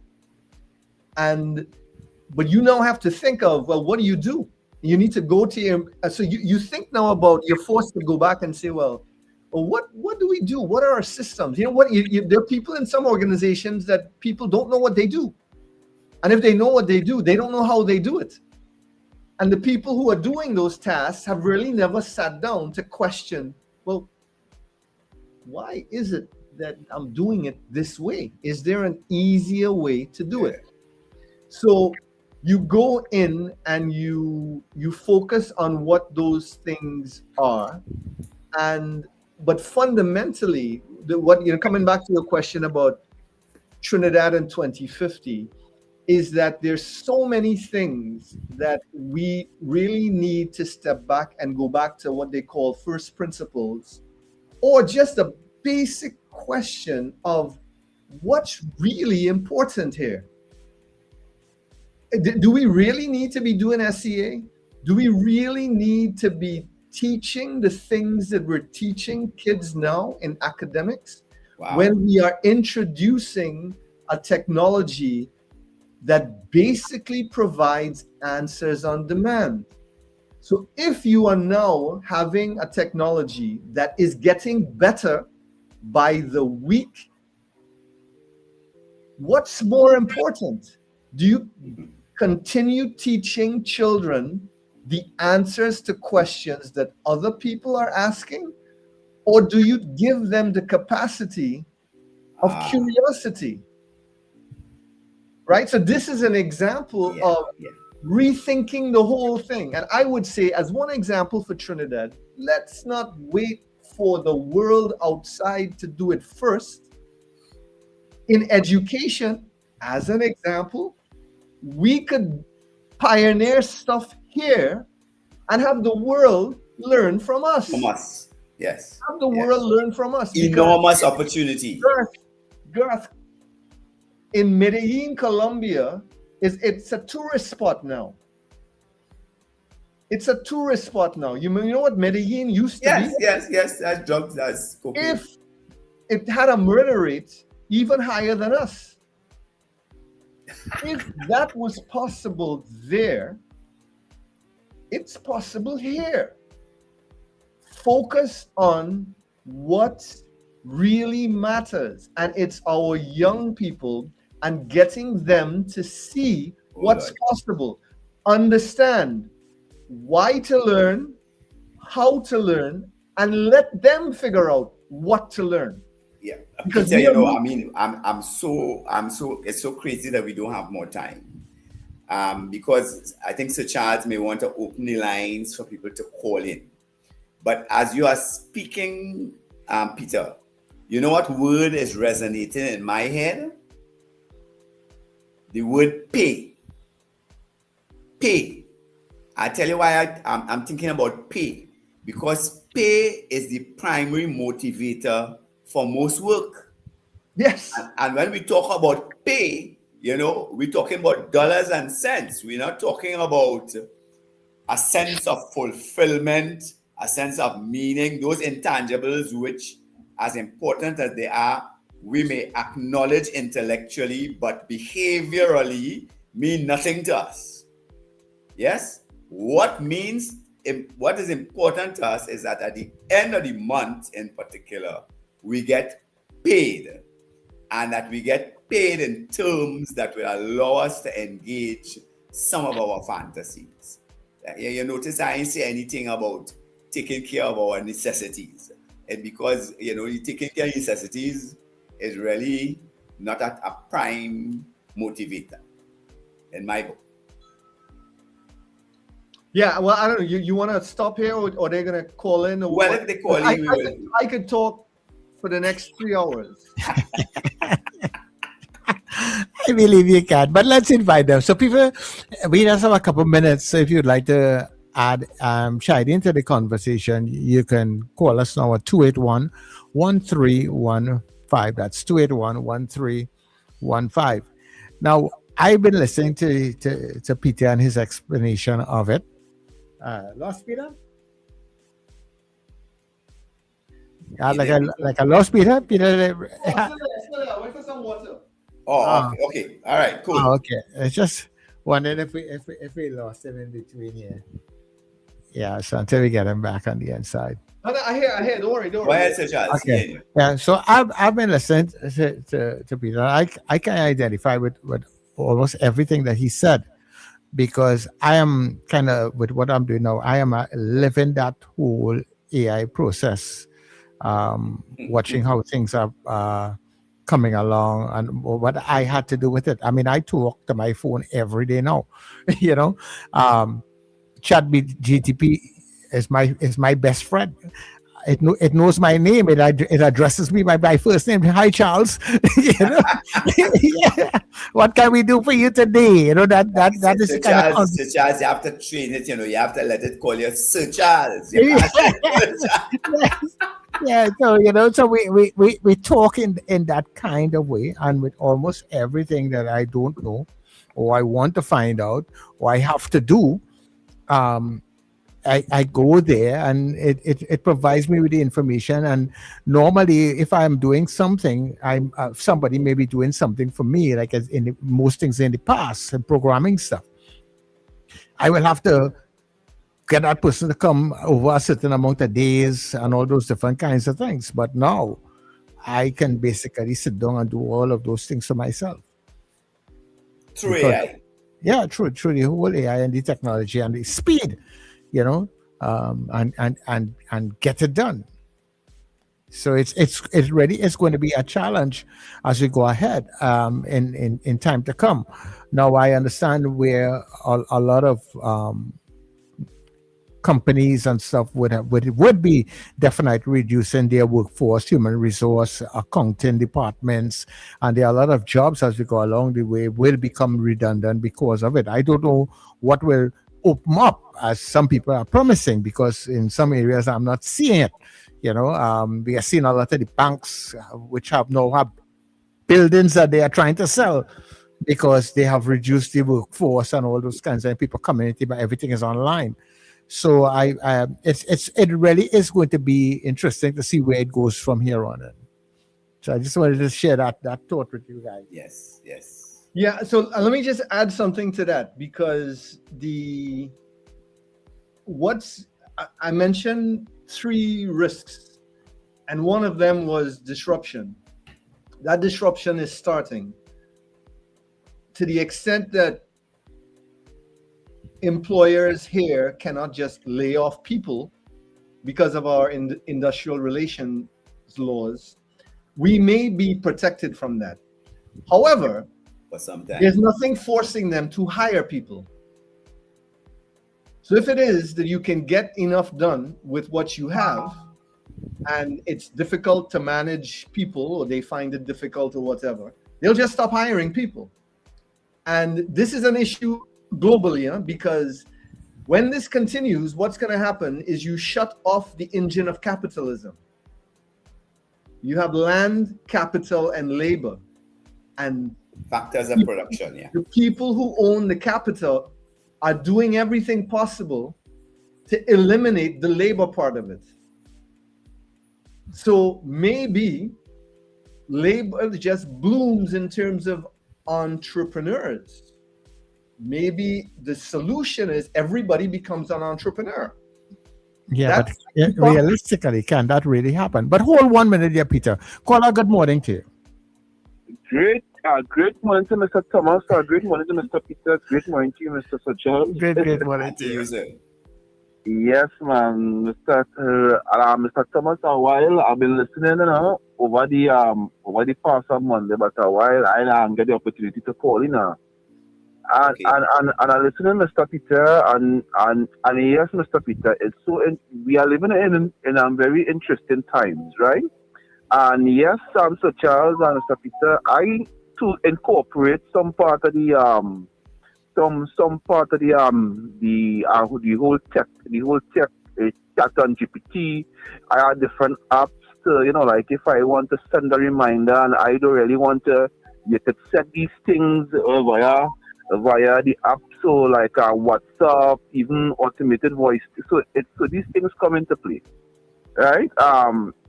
But you now have to think of, well, what do you do? You need to go to your, so you think now about, you're forced to go back and say, well, what do we do? What are our systems? There are people in some organizations that people don't know what they do. And if they know what they do, they don't know how they do it. And the people who are doing those tasks have really never sat down to question, well, why is it that I'm doing it this way? Is there an easier way to do it? So you go in and you focus on what those things are. But fundamentally, coming back to your question about Trinidad in 2050, is that there's so many things that we really need to step back and go back to what they call first principles, or just a basic question of what's really important here. Do we really need to be doing SEA? Do we really need to be teaching the things that we're teaching kids now in academics? Wow. When we are introducing a technology that basically provides answers on demand? So if you are now having a technology that is getting better by the week, what's more important? Do you continue teaching children the answers to questions that other people are asking? Or do you give them the capacity of curiosity? Right? So this is an example of rethinking the whole thing. And I would say, as one example for Trinidad, let's not wait for the world outside to do it first. In education, as an example, we could pioneer stuff here and have the world learn from us. From us, yes. Have the world learn from us. Enormous opportunity. Garth, in Medellin, Colombia, it's a tourist spot now. It's a tourist spot now. You know what Medellin used to be? Yes. That's drugs, that's cocaine. If it had a murder rate even higher than us, if that was possible there, it's possible here. Focus on what really matters. And it's our young people and getting them to see what's Lord. possible, understand why to learn, how to learn, and let them figure out what to learn. Yeah, Because Peter, we you are know, I mean, it's so crazy that we don't have more time. Because I think Sir Charles may want to open the lines for people to call in. But as you are speaking, Peter, you know what word is resonating in my head? The word pay. Pay. I tell you why I'm thinking about pay. Because pay is the primary motivator for most work. yes, And when we talk about pay, you know, we're talking about dollars and cents. We're not talking about a sense of fulfillment, a sense of meaning, those intangibles which, as important as they are, we may acknowledge intellectually, but behaviorally mean nothing to us. Yes? What is important to us is that at the end of the month in particular, we get paid, and that we get paid in terms that will allow us to engage some of our fantasies. You notice I ain't say anything about taking care of our necessities. And because, you know, taking care of necessities is really not a prime motivator in my book. yeah. Well, I don't know. You want to stop here, or they're gonna call in? Or Well, what? if they call in, we will. I could talk for the next 3 hours. I believe you can, but let's invite them. So, people, we just have a couple minutes. So, if you'd like to add Shide into the conversation, you can call us now at 281-1315. That's 281-1315. Now, I've been listening to Peter and his explanation of it. Lost Peter? Like a lost Peter? Peter. Wait for some water. Oh, okay. All right, cool. Okay. It's just wondering if we lost him in between here. Yeah, so until we get him back on the inside. I hear. Don't worry. Go ahead, Sir Charles. Okay. Yeah. So I've been listening to Peter. I can identify with almost everything that he said, because I am kind of, with what I'm doing now, I am living that whole AI process, watching how things are coming along and what I had to do with it. I mean, I talk to my phone every day now. You know, Chat GTP is my best friend. It knows my name. It addresses me by my first name. Hi, Charles. You know, yeah. What can we do for you today? You know, that is Sir the kind of Charles, Sir Charles, you have to train it. You know, you have to let it call you Sir Charles. You can't say Sir Charles. yeah. So you know, so we talk in that kind of way, and with almost everything that I don't know, or I want to find out, or I have to do. I go there, and it provides me with the information. And normally, if I'm doing something, I'm somebody may be doing something for me, like as in most things in the past and programming stuff. I will have to get that person to come over a certain amount of days and all those different kinds of things. But now I can basically sit down and do all of those things for myself. Through AI. Yeah, true the whole AI and the technology and the speed, you know, and get it done. So it really is going to be a challenge as we go ahead in time to come. Now I understand where a lot of companies and stuff would be definitely reducing their workforce, human resource, accounting departments, and there are a lot of jobs as we go along the way will become redundant because of it. I don't know what will open up, as some people are promising, because in some areas I'm not seeing it. You know, we are seeing a lot of the banks which have buildings that they are trying to sell because they have reduced the workforce and all those kinds of people community, but everything is online. So it really is going to be interesting to see where it goes from here on in. So I just wanted to share that thought with you guys. Yes. Yeah. So let me just add something to that, because I mentioned 3 risks And one of them was disruption. That disruption is starting to the extent that employers here cannot just lay off people because of our industrial relations laws. We may be protected from that. However, But sometimes there's nothing forcing them to hire people. So if it is that you can get enough done with what you have, and it's difficult to manage people, or they find it difficult or whatever, they'll just stop hiring people. And this is an issue globally, because when this continues, what's going to happen is you shut off the engine of capitalism. You have land, capital, and labor. And factors of production, yeah. the people who own the capital are doing everything possible to eliminate the labor part of it. So maybe labor just blooms in terms of entrepreneurs. Maybe the solution is everybody becomes an entrepreneur. Yeah, but realistically, can that really happen? But hold 1 minute there, Peter. Caller, good morning to you. Great morning to Mr. Thomas. Great morning to Mr. Peter. Great morning to you, Mr. Sajal. Great morning to you. Sir. Yes, man, Mr. Thomas. A while I've been listening, over the past Monday, but a while I didn't get the opportunity to call in. And I listen to Mr. Peter and yes, Mr. Peter, it's we are living in very interesting times, right? And yes, Sir Charles and Mr. Peter, I to incorporate some part of the whole tech, chat on GPT. I have different apps to, like if I want to send a reminder and I don't really want to, you could set these things via the app, so like WhatsApp, even automated voice. So these things come into play, right?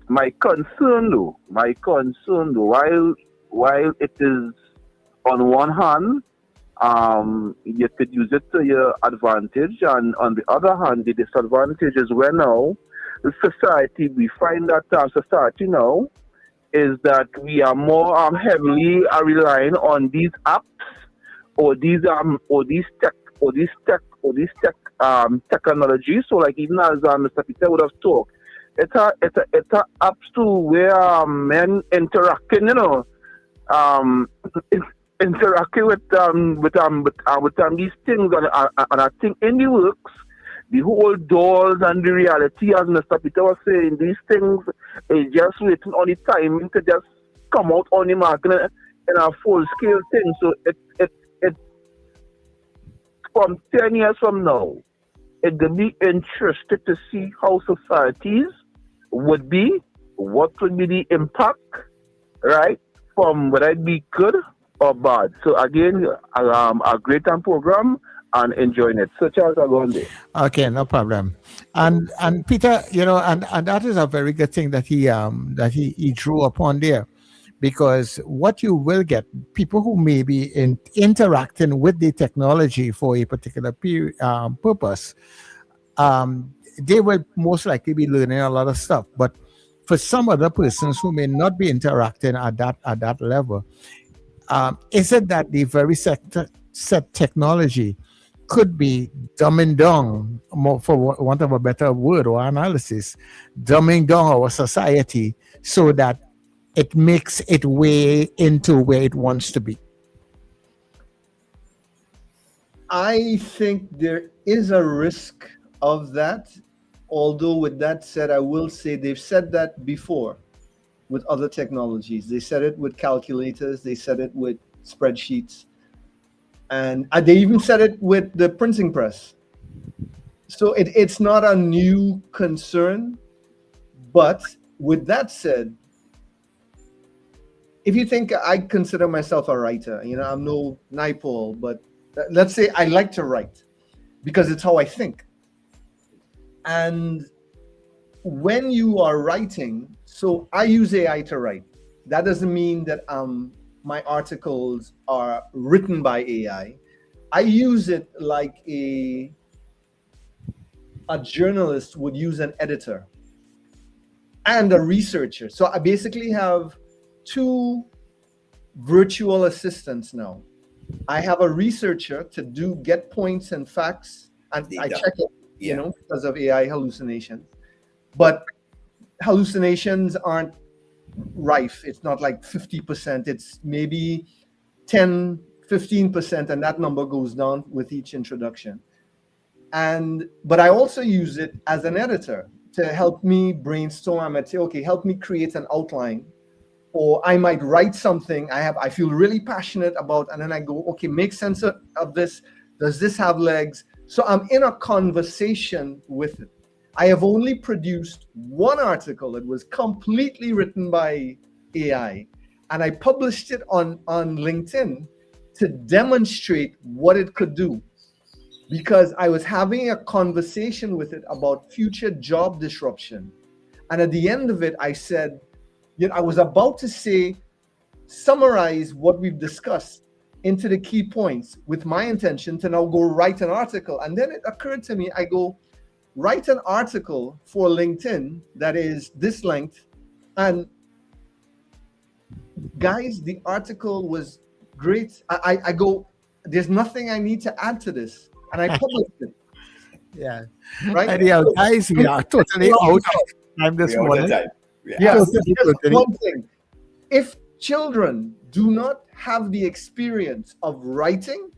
My concern though, while it is on one hand, you could use it to your advantage, and on the other hand, the disadvantage is where now the society, we find that society now is that we are more heavily relying on these apps or these technology. So like even as Mr. Peter would have talked, it's a apps to where men interacting, interacting with these things, and I think in the works, the whole dolls and the reality, as Mr. Peter was saying, these things is just waiting on the timing to just come out on the market in a full scale thing. So it from 10 years from now, it will be interested to see how societies would be, what would be the impact, right, from whether it be good or bad. So again, a great program and enjoying it. So Charles, I'll go on there. Okay, no problem. And Peter, and that is a very good thing that he drew upon there, because what you will get, people who may be interacting with the technology for a particular purpose, they will most likely be learning a lot of stuff. But for some other persons who may not be interacting at that level, is it that the very set technology could be dumbing down, more, for want of a better word or analysis, dumbing down our society so that it makes its way into where it wants to be? I think there is a risk of that. Although with that said, I will say they've said that before with other technologies. They said it with calculators. They said it with spreadsheets. And they even said it with the printing press. So it's not a new concern. But with that said, if you think I consider myself a writer, I'm no Naipaul, but let's say I like to write because it's how I think. And when you are writing, so I use AI to write. That doesn't mean that my articles are written by AI. I use it like a journalist would use an editor. and a researcher. So I basically have two virtual assistants now. I have a researcher to get points and facts, and I check it, you know, because of AI hallucinations. But hallucinations aren't rife. It's not like 50%. It's maybe 10, 15%, and that number goes down with each introduction. But I also use it as an editor to help me brainstorm. I might say, okay, help me create an outline. Or I might write something I feel really passionate about, and then I go, okay, make sense of this. Does this have legs? So I'm in a conversation with it. I have only produced one article. It was completely written by AI, and I published it on LinkedIn to demonstrate what it could do, because I was having a conversation with it about future job disruption. And at the end of it, I said, you know, I was about to say, summarize what we've discussed into the key points with my intention to now go write an article. And then it occurred to me, I go, write an article for LinkedIn that is this length. And guys, the article was great. I go, there's nothing I need to add to this. And I published it. Yeah. Right. Anyhow, guys, we are totally out of time this morning. Yeah, so just one thing. If children do not have the experience of writing,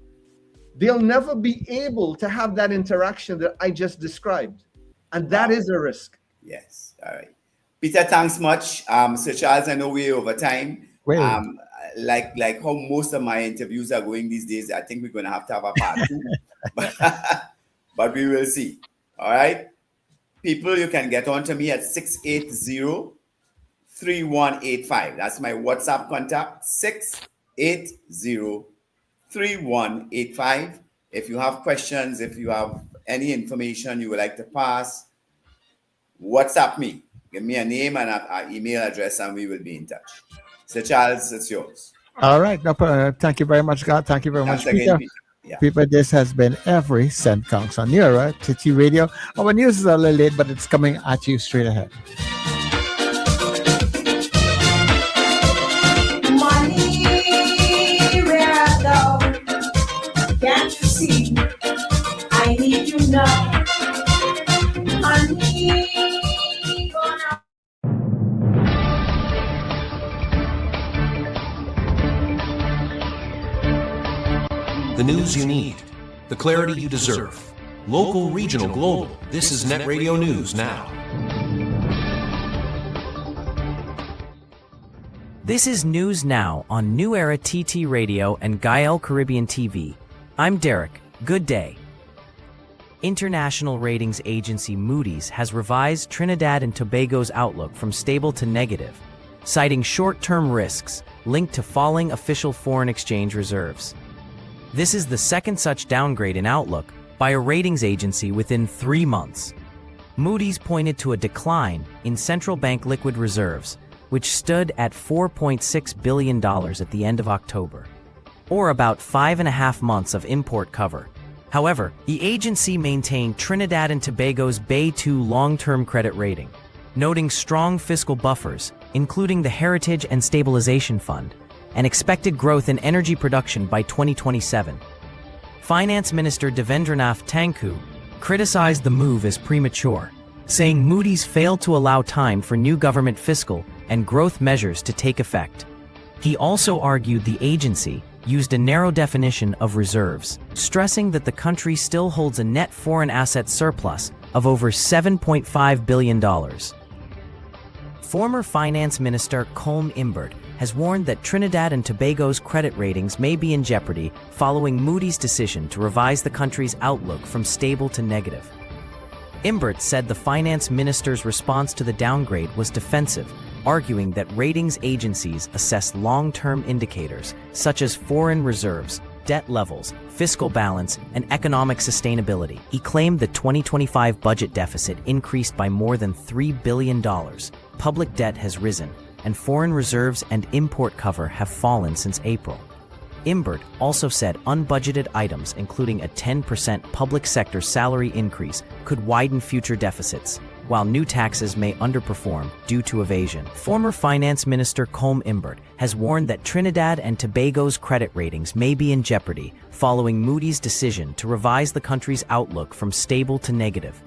they'll never be able to have that interaction that I just described. And that is a risk. Yes. All right. Peter, thanks much. Sir Charles, I know we're over time. Like how most of my interviews are going these days, I think we're going to have a part 2. But we will see. All right. People, you can get on to me at 680-3185. That's my WhatsApp contact, 680-3185. If you have questions, if you have any information you would like to pass, WhatsApp me. Give me a name and an email address, and we will be in touch. Sir Charles, it's yours. All right. No, thank you very much, Garth. Thank you very much, Peter. Yeah. People, this has been Every Cent Counts on your TT Radio. Our news is a little late, but it's coming at you straight ahead. Money, where I go, can't you see? I need you now. Money, gonna. The news you need, the clarity you deserve. Local, regional, global. This is Net Radio News Now. This is News Now on New Era TT Radio and Gael Caribbean TV. I'm Derek. Good day. International ratings agency Moody's has revised Trinidad and Tobago's outlook from stable to negative, citing short-term risks linked to falling official foreign exchange reserves. This is the second such downgrade in outlook by a ratings agency within 3 months. Moody's pointed to a decline in central bank liquid reserves, which stood at $4.6 billion at the end of October, or about 5.5 months of import cover. However, the agency maintained Trinidad and Tobago's Bay 2 long-term credit rating, noting strong fiscal buffers, including the Heritage and Stabilization Fund, and expected growth in energy production by 2027. Finance Minister Devendranath Tangku criticized the move as premature, saying Moody's failed to allow time for new government fiscal and growth measures to take effect. He also argued the agency used a narrow definition of reserves, stressing that the country still holds a net foreign asset surplus of over $7.5 billion. Former Finance Minister Colm Imbert has warned that Trinidad and Tobago's credit ratings may be in jeopardy following Moody's decision to revise the country's outlook from stable to negative. Imbert said the finance minister's response to the downgrade was defensive, arguing that ratings agencies assess long-term indicators such as foreign reserves, debt levels, fiscal balance, and economic sustainability. He claimed the 2025 budget deficit increased by more than $3 billion, public debt has risen, and foreign reserves and import cover have fallen since April. Imbert also said unbudgeted items, including a 10% public sector salary increase, could widen future deficits. while new taxes may underperform due to evasion. Former Finance Minister Colm Imbert has warned that Trinidad and Tobago's credit ratings may be in jeopardy following Moody's decision to revise the country's outlook from stable to negative.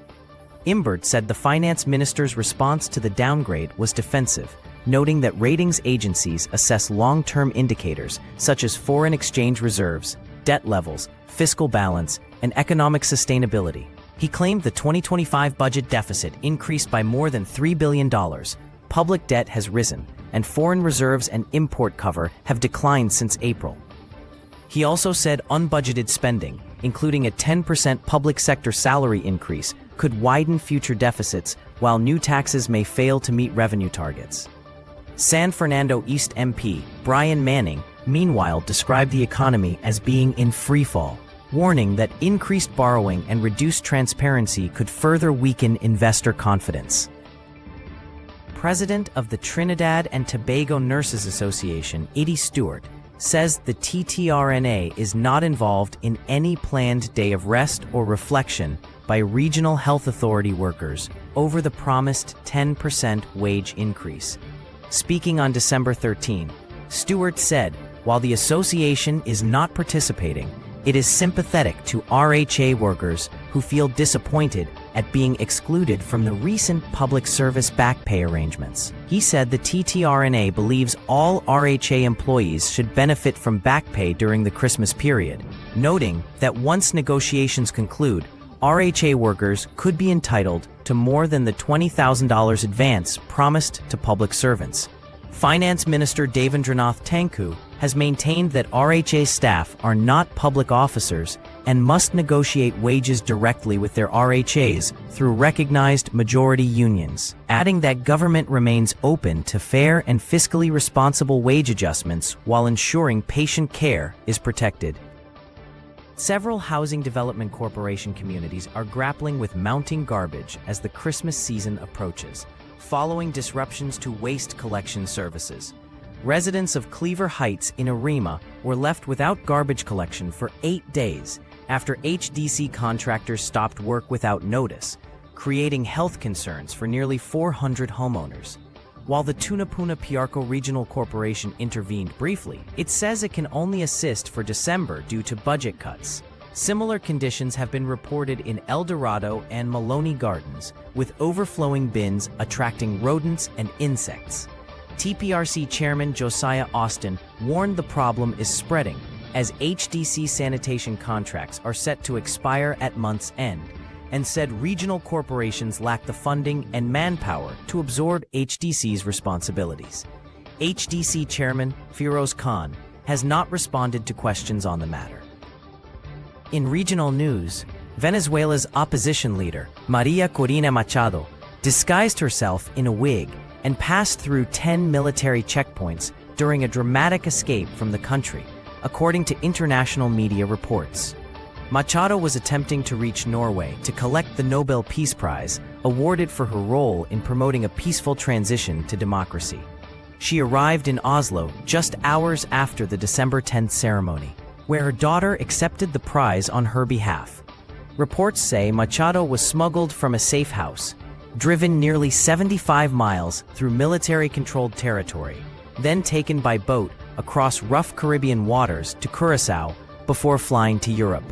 Imbert said the finance minister's response to the downgrade was defensive, noting that ratings agencies assess long-term indicators such as foreign exchange reserves, debt levels, fiscal balance, and economic sustainability. He claimed the 2025 budget deficit increased by more than $3 billion, public debt has risen, and foreign reserves and import cover have declined since April. He also said unbudgeted spending, including a 10% public sector salary increase, could widen future deficits, while new taxes may fail to meet revenue targets. San Fernando East MP Brian Manning, meanwhile, described the economy as being in freefall, warning that increased borrowing and reduced transparency could further weaken investor confidence. President of the Trinidad and Tobago Nurses Association, Eddie Stewart, says the TTRNA is not involved in any planned day of rest or reflection by regional health authority workers over the promised 10% wage increase. Speaking on December 13, Stewart said, while the association is not participating, it is sympathetic to RHA workers who feel disappointed at being excluded from the recent public service back pay arrangements. He said the TTRNA believes all RHA employees should benefit from back pay during the Christmas period, noting that once negotiations conclude, RHA workers could be entitled to more than the $20,000 advance promised to public servants. Finance Minister Devendranath Tanku has maintained that RHA staff are not public officers and must negotiate wages directly with their RHAs through recognized majority unions, adding that government remains open to fair and fiscally responsible wage adjustments while ensuring patient care is protected. Several Housing Development Corporation communities are grappling with mounting garbage as the Christmas season approaches, following disruptions to waste collection services. Residents of Cleaver Heights in Arima were left without garbage collection for 8 days after HDC contractors stopped work without notice, creating health concerns for nearly 400 homeowners. While the Tunapuna Piarco Regional Corporation intervened briefly, it says it can only assist for December due to budget cuts. Similar conditions have been reported in El Dorado and Maloney Gardens, with overflowing bins attracting rodents and insects. TPRC Chairman Josiah Austin warned the problem is spreading, as HDC sanitation contracts are set to expire at month's end, and said regional corporations lack the funding and manpower to absorb HDC's responsibilities. HDC Chairman Firoz Khan has not responded to questions on the matter. In regional news, Venezuela's opposition leader, Maria Corina Machado, disguised herself in a wig and passed through 10 military checkpoints during a dramatic escape from the country, according to international media reports. Machado was attempting to reach Norway to collect the Nobel Peace Prize awarded for her role in promoting a peaceful transition to democracy. She arrived in Oslo just hours after the December 10th ceremony, where her daughter accepted the prize on her behalf. Reports say Machado was smuggled from a safe house, driven nearly 75 miles through military-controlled territory, then taken by boat across rough Caribbean waters to Curaçao before flying to Europe.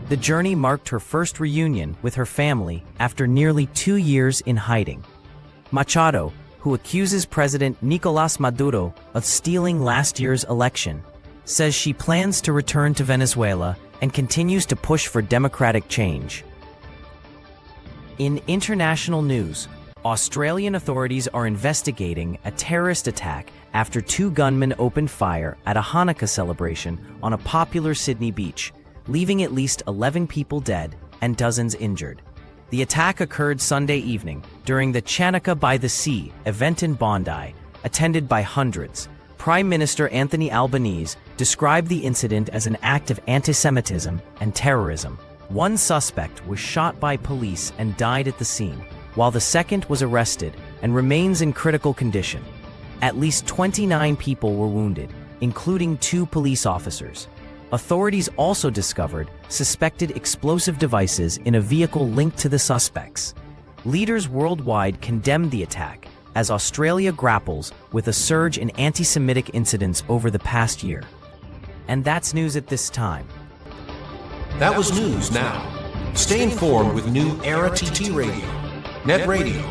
The journey marked her first reunion with her family after nearly 2 years in hiding. Machado, who accuses President Nicolás Maduro of stealing last year's election, says she plans to return to Venezuela and continues to push for democratic change. In international news, Australian authorities are investigating a terrorist attack after 2 gunmen opened fire at a Hanukkah celebration on a popular Sydney beach, leaving at least 11 people dead and dozens injured. The attack occurred Sunday evening during the Chanukah by the Sea event in Bondi, attended by hundreds. Prime Minister Anthony Albanese described the incident as an act of anti-Semitism and terrorism. One suspect was shot by police and died at the scene, while the second was arrested and remains in critical condition. At least 29 people were wounded, including 2 police officers. Authorities also discovered suspected explosive devices in a vehicle linked to the suspects. leaders worldwide condemned the attack as Australia grapples with a surge in anti-Semitic incidents over the past year. And that's news at this time. That was News Now. Stay informed with New Era TT Radio, Net Radio,